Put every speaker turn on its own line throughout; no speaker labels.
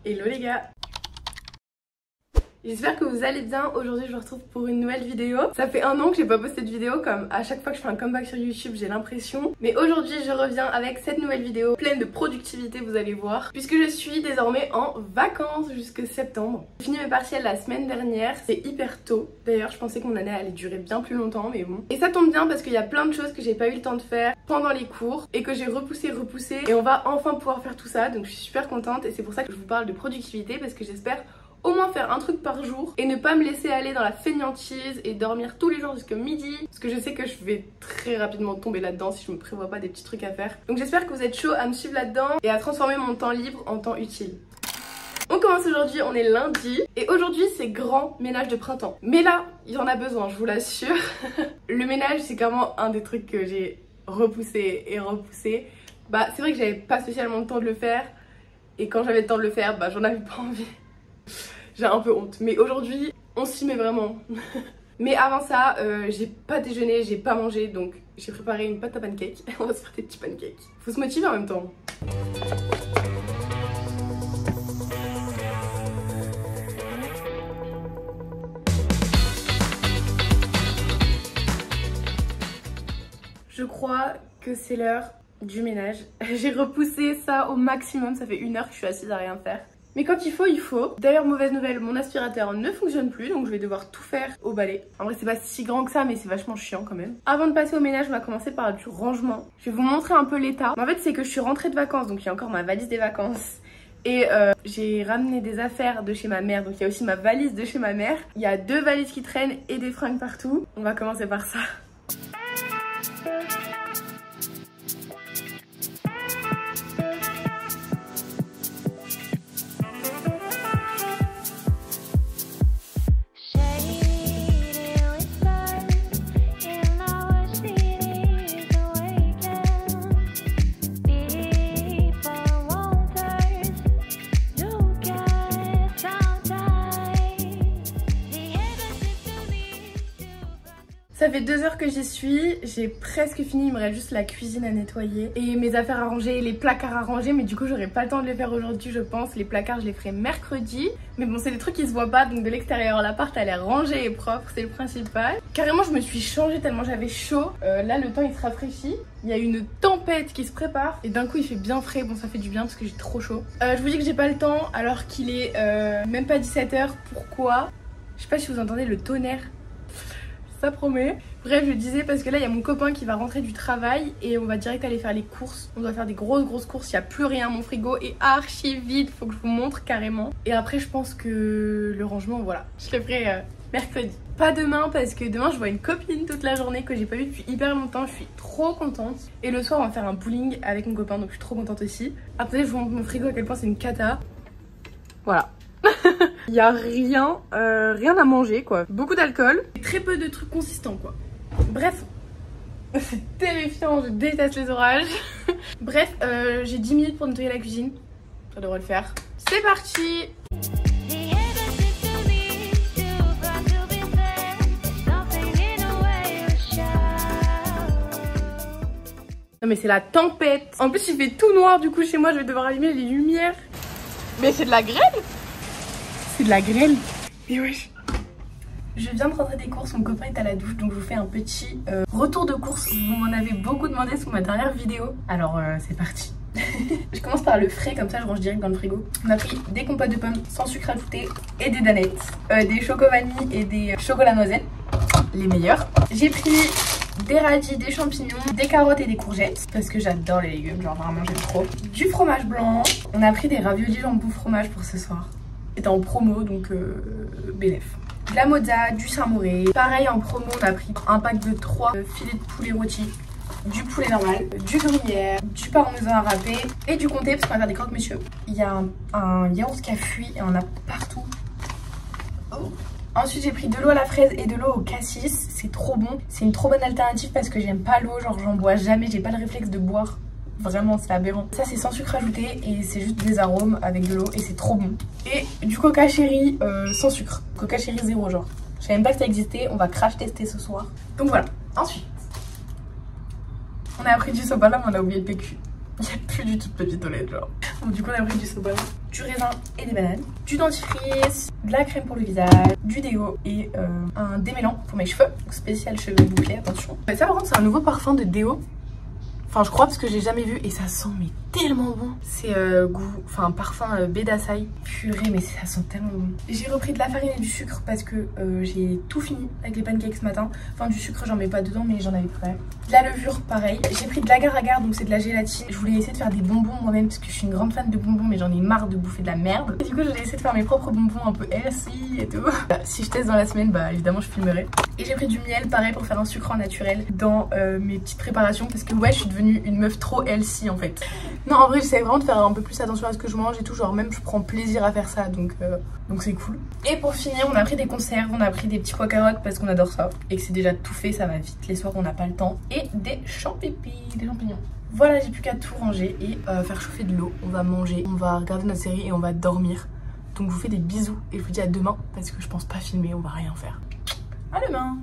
Hello les gars, j'espère que vous allez bien. Aujourd'hui je vous retrouve pour une nouvelle vidéo. Ça fait 1 an que j'ai pas posté de vidéo, comme à chaque fois que je fais un comeback sur YouTube j'ai l'impression. Mais aujourd'hui je reviens avec cette nouvelle vidéo pleine de productivité, vous allez voir. Puisque je suis désormais en vacances jusque septembre. J'ai fini mes partiels la semaine dernière, c'est hyper tôt. D'ailleurs je pensais que mon année allait durer bien plus longtemps, mais bon. Et ça tombe bien parce qu'il y a plein de choses que j'ai pas eu le temps de faire pendant les cours et que j'ai repoussé. Et on va enfin pouvoir faire tout ça, donc je suis super contente. Et c'est pour ça que je vous parle de productivité, parce que j'espère au moins faire un truc par jour et ne pas me laisser aller dans la fainéantise et dormir tous les jours jusqu'à midi, parce que je sais que je vais très rapidement tomber là-dedans si je me prévois pas des petits trucs à faire. Donc j'espère que vous êtes chaud à me suivre là-dedans et à transformer mon temps libre en temps utile. On commence aujourd'hui, on est lundi et aujourd'hui c'est grand ménage de printemps. Mais là, il y en a besoin, je vous l'assure. Le ménage c'est clairement un des trucs que j'ai repoussé et repoussé. Bah c'est vrai que j'avais pas spécialement le temps de le faire et quand j'avais le temps de le faire, bah j'en avais pas envie. J'ai un peu honte, mais aujourd'hui on s'y met vraiment. Mais avant ça, j'ai pas déjeuné, j'ai pas mangé, donc j'ai préparé une pâte à pancakes. On va se faire des petits pancakes. Faut se motiver en même temps. Je crois que c'est l'heure du ménage. J'ai repoussé ça au maximum, ça fait 1 heure que je suis assise à rien faire. Mais quand il faut, il faut. D'ailleurs, mauvaise nouvelle, mon aspirateur ne fonctionne plus, donc je vais devoir tout faire au balai. En vrai, c'est pas si grand que ça, mais c'est vachement chiant quand même. Avant de passer au ménage, on va commencer par du rangement. Je vais vous montrer un peu l'état. En fait, c'est que je suis rentrée de vacances, donc il y a encore ma valise des vacances. Et j'ai ramené des affaires de chez ma mère, donc il y a aussi ma valise de chez ma mère. Il y a 2 valises qui traînent et des fringues partout. On va commencer par ça. Ça fait 2 heures que j'y suis, j'ai presque fini, il me reste juste la cuisine à nettoyer et mes affaires à ranger, les placards à ranger, mais du coup j'aurai pas le temps de les faire aujourd'hui je pense. Les placards je les ferai mercredi, mais bon c'est des trucs qui se voient pas, donc de l'extérieur l'appart a l'air rangé et propre, c'est le principal. Carrément je me suis changée tellement j'avais chaud, là le temps il se rafraîchit, il y a une tempête qui se prépare et d'un coup il fait bien frais, bon ça fait du bien parce que j'ai trop chaud. Je vous dis que j'ai pas le temps alors qu'il est même pas 17 h, pourquoi? Je sais pas si vous entendez le tonnerre. Ça promet. Bref, je disais parce que là il y a mon copain qui va rentrer du travail et on va direct aller faire les courses. On doit faire des grosses courses, il n'y a plus rien, mon frigo est archi vide, faut que je vous montre carrément. Et après je pense que le rangement, voilà, je le ferai mercredi. Pas demain parce que demain je vois une copine toute la journée que j'ai pas vue depuis hyper longtemps, je suis trop contente. Et le soir on va faire un bowling avec mon copain, donc je suis trop contente aussi. Après je vous montre mon frigo à quel point c'est une cata. Voilà. Il n'y a rien, rien à manger quoi. Beaucoup d'alcool, très peu de trucs consistants quoi. Bref, c'est terrifiant, je déteste les orages. Bref, j'ai 10 minutes pour nettoyer la cuisine. Ça devrait le faire. C'est parti! Non mais c'est la tempête. En plus il fait tout noir du coup chez moi, je vais devoir allumer les lumières. Mais c'est de la grêle? C'est de la grêle. Mais wesh. Je viens de rentrer des courses, mon copain est à la douche, donc je vous fais un petit retour de courses. Vous m'en avez beaucoup demandé sous ma dernière vidéo. Alors c'est parti. Je commence par le frais, comme ça je range direct dans le frigo. On a pris des compotes de pommes sans sucre ajouté et des danettes, des choco vanille et des chocolats noisettes, les meilleurs. J'ai pris des radis, des champignons, des carottes et des courgettes parce que j'adore les légumes, genre vraiment j'aime trop. Du fromage blanc. On a pris des raviolis jambon fromage pour ce soir. C'était en promo donc bénéf. De la mozza, du samouré. Pareil en promo on a pris un pack de 3 filets de poulet rôti, du poulet normal, du gruyère, du parmesan à râper et du comté parce qu'on va faire des croque-monsieur. Il y a un yaourt qui a fui et on en a partout. Oh. Ensuite j'ai pris de l'eau à la fraise et de l'eau au cassis, c'est trop bon. C'est une trop bonne alternative parce que j'aime pas l'eau, genre j'en bois jamais, j'ai pas le réflexe de boire. Vraiment c'est aberrant. Ça c'est sans sucre ajouté et c'est juste des arômes avec de l'eau et c'est trop bon. Et du coca chéri sans sucre, coca chéri 0 genre. Je savais même pas que ça existait, on va crash tester ce soir. Donc voilà, ensuite on a pris du sopalin mais on a oublié le PQ. Il n'y a plus du tout de papier toilette genre. Bon, du coup on a pris du soba, du raisin et des bananes, du dentifrice, de la crème pour le visage, du déo et un démêlant pour mes cheveux, donc spécial cheveux bouclés, attention. Mais ça par contre c'est un nouveau parfum de déo. Enfin je crois parce que j'ai jamais vu et ça sent mais tellement bon. C'est goût, enfin parfum baie d'Açaï. Purée mais ça sent tellement bon. J'ai repris de la farine et du sucre parce que j'ai tout fini avec les pancakes ce matin. Enfin du sucre j'en mets pas dedans mais j'en avais quand même. De la levure pareil. J'ai pris de l'agar-agar donc c'est de la gélatine. Je voulais essayer de faire des bonbons moi-même parce que je suis une grande fan de bonbons mais j'en ai marre de bouffer de la merde. Et du coup je vais essayer de faire mes propres bonbons un peu healthy et tout. Si je teste dans la semaine bah évidemment je filmerai. Et j'ai pris du miel pareil pour faire un sucre naturel dans mes petites préparations parce que ouais je suis devenue une meuf trop healthy en fait. Non en vrai j'essaie vraiment de faire un peu plus attention à ce que je mange et tout, genre même je prends plaisir à faire ça donc c'est cool. Et pour finir on a pris des conserves, on a pris des petits pois carottes parce qu'on adore ça et que c'est déjà tout fait, ça va vite les soirs on n'a pas le temps, et des champignons. Voilà j'ai plus qu'à tout ranger et faire chauffer de l'eau, on va manger, on va regarder notre série et on va dormir. Donc je vous fais des bisous et je vous dis à demain parce que je pense pas filmer, on va rien faire. À demain.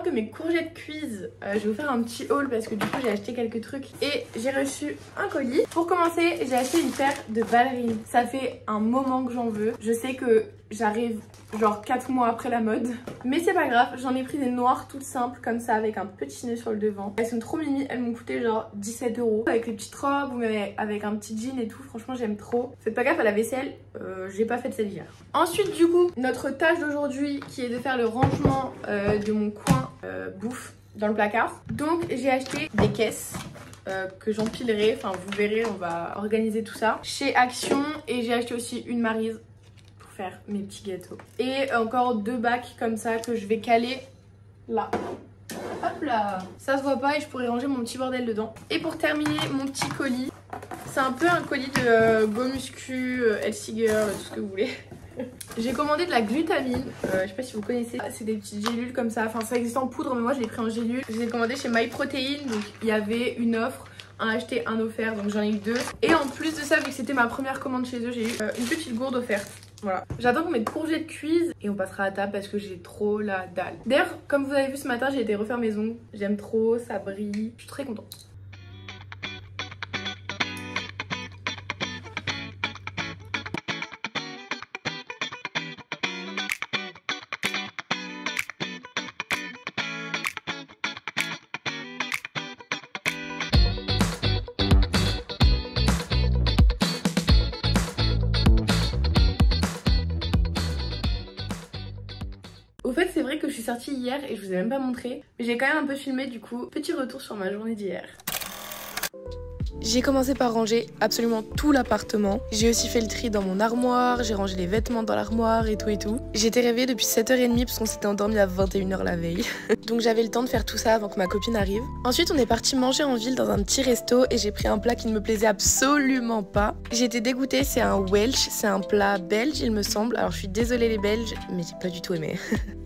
Que mes courgettes cuisent, je vais vous faire un petit haul parce que du coup j'ai acheté quelques trucs et j'ai reçu un colis. Pour commencer j'ai acheté une paire de ballerines, ça fait un moment que j'en veux. Je sais que j'arrive genre 4 mois après la mode, mais c'est pas grave, j'en ai pris des noires toutes simples comme ça avec un petit nœud sur le devant. Elles sont trop mimi, elles m'ont coûté genre 17 € avec les petites robes ou même avec un petit jean et tout. Franchement j'aime trop. Faites pas gaffe à la vaisselle, j'ai pas fait de celle hier. Ensuite du coup notre tâche d'aujourd'hui qui est de faire le rangement de mon coin bouffe dans le placard. Donc j'ai acheté des caisses que j'empilerai, enfin vous verrez, on va organiser tout ça chez Action, et j'ai acheté aussi une Maryse pour faire mes petits gâteaux et encore 2 bacs comme ça que je vais caler là. Hop là, ça se voit pas et je pourrais ranger mon petit bordel dedans. Et pour terminer mon petit colis, c'est un peu un colis de Go Muscu, Healthy Girl, tout ce que vous voulez. J'ai commandé de la glutamine, je sais pas si vous connaissez, c'est des petites gélules comme ça, enfin ça existe en poudre mais moi je l'ai pris en gélule. Je les ai commandé chez MyProtein, donc il y avait une offre, un acheté un offert, donc j'en ai eu 2. Et en plus de ça, vu que c'était ma première commande chez eux, j'ai eu une petite gourde offerte. Voilà, j'attends que mes courgettes cuisent et on passera à table parce que j'ai trop la dalle. D'ailleurs, comme vous avez vu ce matin, j'ai été refaire mes ongles, j'aime trop, ça brille, je suis très contente. Au fait c'est vrai que je suis sortie hier et je vous ai même pas montré, mais j'ai quand même un peu filmé du coup. Petit retour sur ma journée d'hier. J'ai commencé par ranger absolument tout l'appartement. J'ai aussi fait le tri dans mon armoire, j'ai rangé les vêtements dans l'armoire et tout et tout. J'étais réveillée depuis 7h30 parce qu'on s'était endormi à 21h la veille. Donc j'avais le temps de faire tout ça avant que ma copine arrive. Ensuite on est parti manger en ville dans un petit resto et j'ai pris un plat qui ne me plaisait absolument pas. J'étais dégoûtée, c'est un Welsh, c'est un plat belge il me semble. Alors je suis désolée les Belges, mais j'ai pas du tout aimé.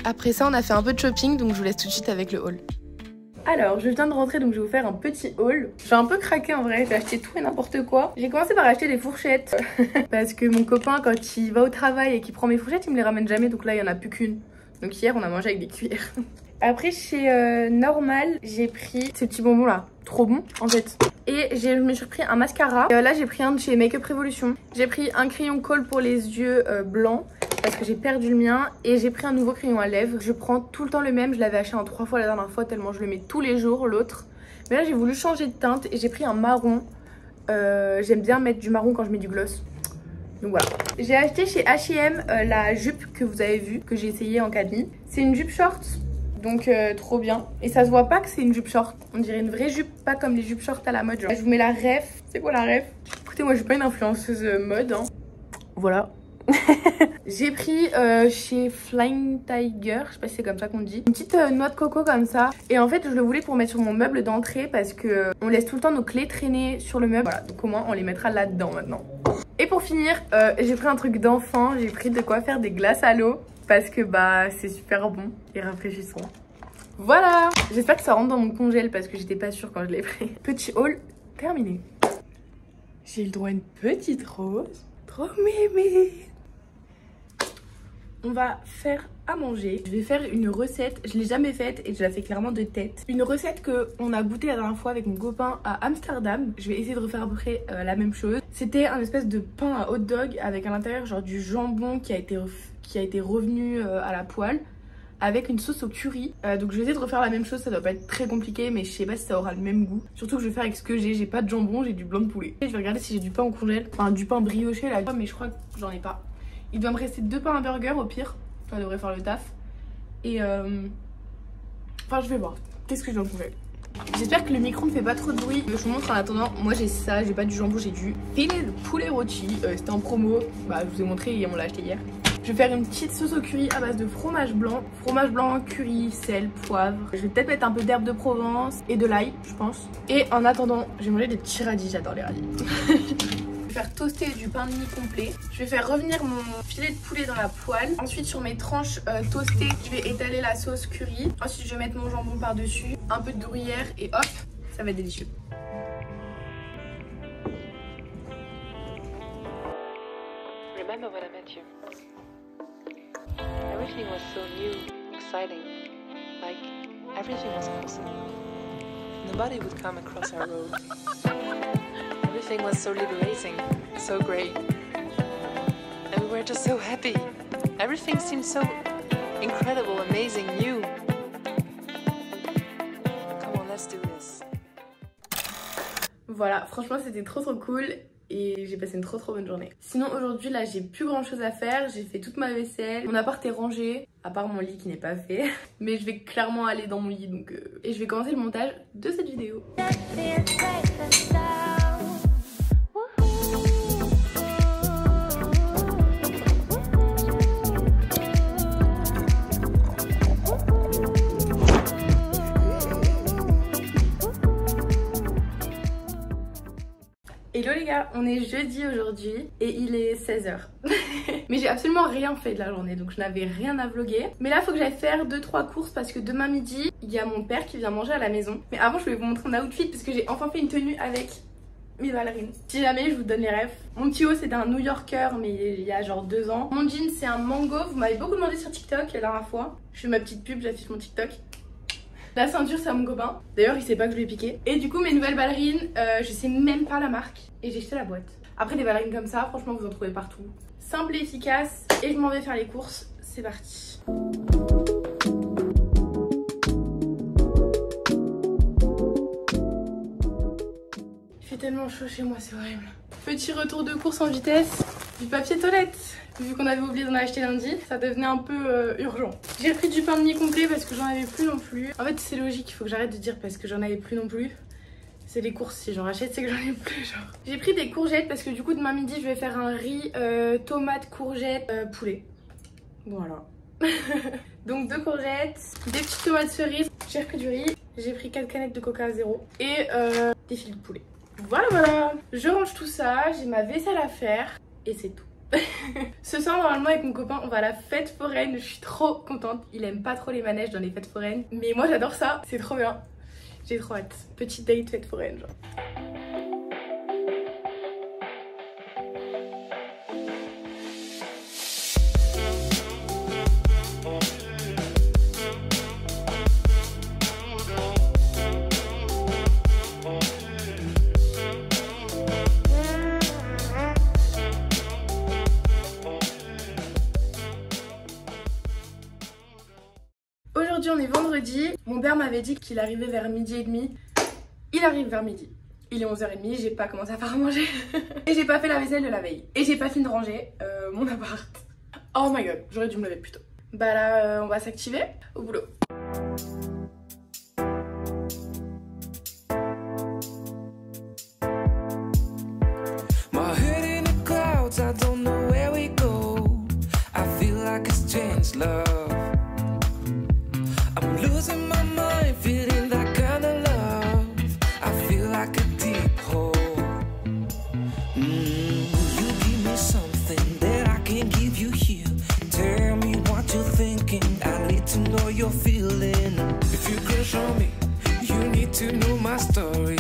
Après ça on a fait un peu de shopping, donc je vous laisse tout de suite avec le haul. Alors, je viens de rentrer donc je vais vous faire un petit haul. J'ai un peu craqué en vrai, j'ai acheté tout et n'importe quoi. J'ai commencé par acheter des fourchettes parce que mon copain quand il va au travail et qu'il prend mes fourchettes, il me les ramène jamais, donc là il y en a plus qu'une. Donc hier on a mangé avec des cuillères. Après chez Normal, j'ai pris ces petits bonbons là, trop bons en fait. Et je me suis pris un mascara. Là j'ai pris un de chez Make-up Revolution. J'ai pris un crayon colle pour les yeux blancs parce que j'ai perdu le mien. Et j'ai pris un nouveau crayon à lèvres. Je prends tout le temps le même, je l'avais acheté en 3 fois la dernière fois tellement je le mets tous les jours l'autre. Mais là j'ai voulu changer de teinte et j'ai pris un marron. J'aime bien mettre du marron quand je mets du gloss. Donc voilà. J'ai acheté chez H&M la jupe que vous avez vue, que j'ai essayé en 4 nuits. C'est une jupe short, donc trop bien. Et ça se voit pas que c'est une jupe short. On dirait une vraie jupe, pas comme les jupes short à la mode. Genre. Je vous mets la ref. C'est quoi la ref? Écoutez, moi je suis pas une influenceuse mode. Hein. Voilà. J'ai pris chez Flying Tiger, je sais pas si c'est comme ça qu'on dit, une petite noix de coco comme ça. Et en fait je le voulais pour mettre sur mon meuble d'entrée parce que on laisse tout le temps nos clés traîner sur le meuble. Voilà, donc au moins on les mettra là-dedans maintenant. Et pour finir, j'ai pris un truc d'enfant, j'ai pris de quoi faire des glaces à l'eau parce que bah c'est super bon et rafraîchissant. Voilà, j'espère que ça rentre dans mon congèle parce que j'étais pas sûre quand je l'ai pris. Petit haul terminé. J'ai le droit à une petite rose. Trop mémé. On va faire à manger. Je vais faire une recette, je l'ai jamais faite et je la fais clairement de tête. Une recette qu'on a goûté la dernière fois avec mon copain à Amsterdam. Je vais essayer de refaire à peu près la même chose. C'était un espèce de pain à hot dog avec à l'intérieur genre du jambon qui a été revenu à la poêle avec une sauce au curry. Donc je vais essayer de refaire la même chose, ça doit pas être très compliqué mais je sais pas si ça aura le même goût. Surtout que je vais faire avec ce que j'ai pas de jambon, j'ai du blanc de poulet. Et je vais regarder si j'ai du pain au congèle, enfin du pain brioché là, mais je crois que j'en ai pas. Il doit me rester 2 pains à burger au pire, ça devrait faire le taf. Et enfin je vais voir, qu'est-ce que j'ai dans le congèle. J'espère que le micro ne fait pas trop de bruit. Je vous montre en attendant, moi j'ai ça, j'ai pas du jambon, j'ai du filet de poulet rôti. C'était en promo, bah je vous ai montré et on l'a acheté hier. Je vais faire une petite sauce au curry à base de fromage blanc, curry, sel, poivre. Je vais peut-être mettre un peu d'herbe de Provence et de l'ail, je pense. Et en attendant, je vais manger des petits radis, j'adore les radis. Je vais faire toaster du pain de mie complet. Je vais faire revenir mon filet de poulet dans la poêle. Ensuite sur mes tranches toastées, je vais étaler la sauce curry. Ensuite je vais mettre mon jambon par dessus, un peu de gruyère et hop, ça va être délicieux.
Remember when I met you? Everything was so new, exciting. Like everything was awesome. Nobody would come across our road. Everything was so liberating, so great. And we were just so happy. Everything seemed so incredible, amazing, new. Come on, let's do this.
Voilà, franchement c'était trop cool. Et j'ai passé une trop bonne journée. Sinon aujourd'hui là j'ai plus grand chose à faire. J'ai fait toute ma vaisselle. Mon appart est rangé, à part mon lit qui n'est pas fait. Mais je vais clairement aller dans mon lit donc et je vais commencer le montage de cette vidéo. Hello les gars, on est jeudi aujourd'hui et il est 16h. Mais j'ai absolument rien fait de la journée donc je n'avais rien à vlogger. Mais là il faut que j'aille faire 2-3 courses parce que demain midi il y a mon père qui vient manger à la maison. Mais avant je voulais vous montrer mon outfit parce que j'ai enfin fait une tenue avec mes ballerines. Si jamais je vous donne les refs. Mon petit haut c'était un New Yorker mais il y a genre 2 ans. Mon jean c'est un mango, vous m'avez beaucoup demandé sur TikTok la dernière fois. Je fais ma petite pub, j'affiche mon TikTok. La ceinture c'est à mon copain, d'ailleurs il sait pas que je l'ai piqué. Et du coup mes nouvelles ballerines, je sais même pas la marque et j'ai jeté la boîte. Après des ballerines comme ça, franchement vous en trouvez partout. Simple et efficace et je m'en vais faire les courses, c'est parti. Il fait tellement chaud chez moi, c'est horrible. Petit retour de course en vitesse, du papier toilette. Vu qu'on avait oublié d'en acheter lundi, ça devenait un peu urgent. J'ai pris du pain de mie complet parce que j'en avais plus non plus. En fait c'est logique, il faut que j'arrête de dire parce que j'en avais plus non plus. C'est les courses, si j'en rachète c'est que j'en ai plus genre. J'ai pris des courgettes parce que du coup demain midi je vais faire un riz tomate courgette poulet. Voilà. Donc 2 courgettes, des petites tomates cerises. J'ai repris du riz, j'ai pris 4 canettes de coca 0 et des fils de poulet. Voilà. Je range tout ça, j'ai ma vaisselle à faire et c'est tout. Ce soir normalement avec mon copain on va à la fête foraine, je suis trop contente. Il aime pas trop les manèges dans les fêtes foraines mais moi j'adore ça, c'est trop bien. J'ai trop hâte, petite date fête foraine genre. Aujourd'hui on est vendredi, mon père m'avait dit qu'il arrivait vers 12h30. Il arrive vers midi. Il est 11h30, j'ai pas commencé à faire à manger. Et j'ai pas fait la vaisselle de la veille. Et j'ai pas fini de ranger mon appart. Oh my god, j'aurais dû me lever plus tôt. Bah là, on va s'activer au boulot.
I don't know where we go. I feel like it's changed love. I'm losing my mind, feeling that kind of love. I feel like a deep hole. Will you give me something that I can't give you here? Tell me what you're thinking. I need to know you're feeling. If you crush on me, you need to know my story.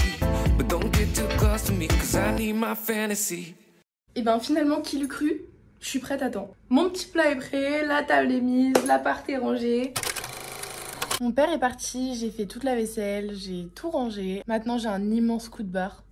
But don't get too close to me, cause I need my fantasy.
Et ben finalement, qui l'eût cru? Je suis prête à temps. Mon petit plat est prêt, la table est mise, l'appart est rangé. Mon père est parti, j'ai fait toute la vaisselle, j'ai tout rangé. Maintenant j'ai un immense coup de barre.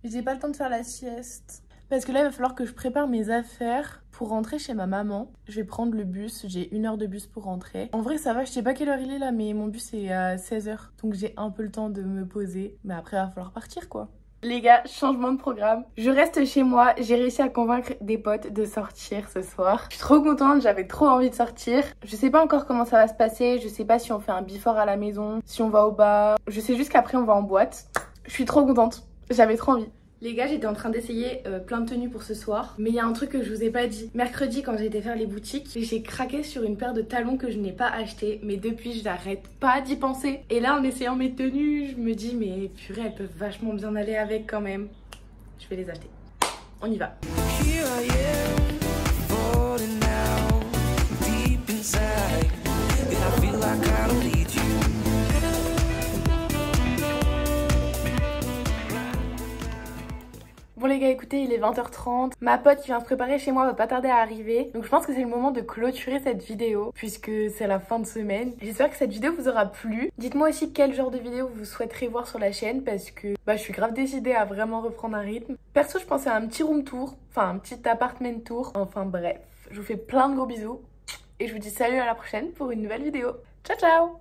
J'ai pas le temps de faire la sieste. Parce que là il va falloir que je prépare mes affaires pour rentrer chez ma maman. Je vais prendre le bus, j'ai 1 heure de bus pour rentrer. En vrai ça va, je sais pas quelle heure il est là, mais mon bus est à 16h. Donc j'ai un peu le temps de me poser. Mais après il va falloir partir quoi. Les gars, changement de programme. Je reste chez moi, j'ai réussi à convaincre des potes de sortir ce soir. Je suis trop contente, j'avais trop envie de sortir. Je sais pas encore comment ça va se passer, je sais pas si on fait un before à la maison, si on va au bar. Je sais juste qu'après on va en boîte. Je suis trop contente, j'avais trop envie. Les gars, j'étais en train d'essayer plein de tenues pour ce soir. Mais il y a un truc que je vous ai pas dit. Mercredi, quand j'ai été faire les boutiques, j'ai craqué sur une paire de talons que je n'ai pas acheté. Mais depuis, je n'arrête pas d'y penser. Et là, en essayant mes tenues, je me dis, mais purée, elles peuvent vachement bien aller avec quand même. Je vais les acheter. On y va.
Here I am, falling now, deep inside, and I feel like I don't need you.
Bon les gars, écoutez, il est 20h30. Ma pote qui vient se préparer chez moi va pas tarder à arriver. Donc je pense que c'est le moment de clôturer cette vidéo puisque c'est la fin de semaine. J'espère que cette vidéo vous aura plu. Dites-moi aussi quel genre de vidéo vous souhaiterez voir sur la chaîne parce que je suis grave décidée à vraiment reprendre un rythme. Perso, je pensais à un petit room tour, enfin un petit apartment tour. Enfin bref, je vous fais plein de gros bisous et je vous dis salut à la prochaine pour une nouvelle vidéo. Ciao ciao!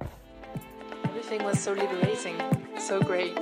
Everything was so liberating, so great.